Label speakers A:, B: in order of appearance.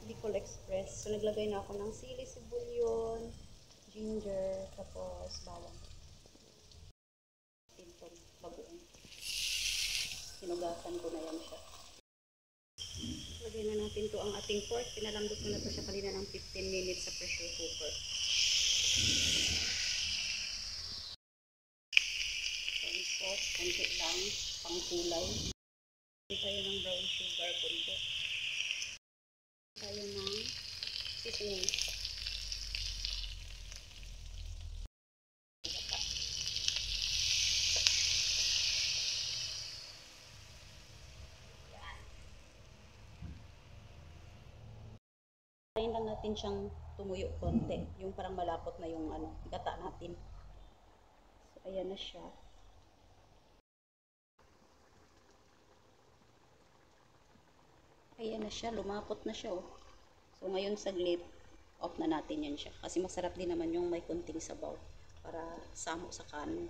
A: Bicol Express. So, naglagay na ako ng sili, sibulyon, ginger, tapos bawang. Itong bagoong. Hinugasan ko na yan siya. Lagay na natin to ang ating pork. Pinalambot ko na to siya kanina ng 15 minutes sa pressure cooker. Soy sauce, konti lang, pang kulay. Tayo ng brown sugar, konti. Tayo ng seasoning. Tayin lang natin siyang tumuyo konti. Yung parang malapot na yung gata natin. So, ayan na siya. Ayan na siya. Lumapot na siya, oh. So, ngayon saglit, off na natin yan siya. Kasi masarap din naman yung may konting sabaw para samo sa kanin.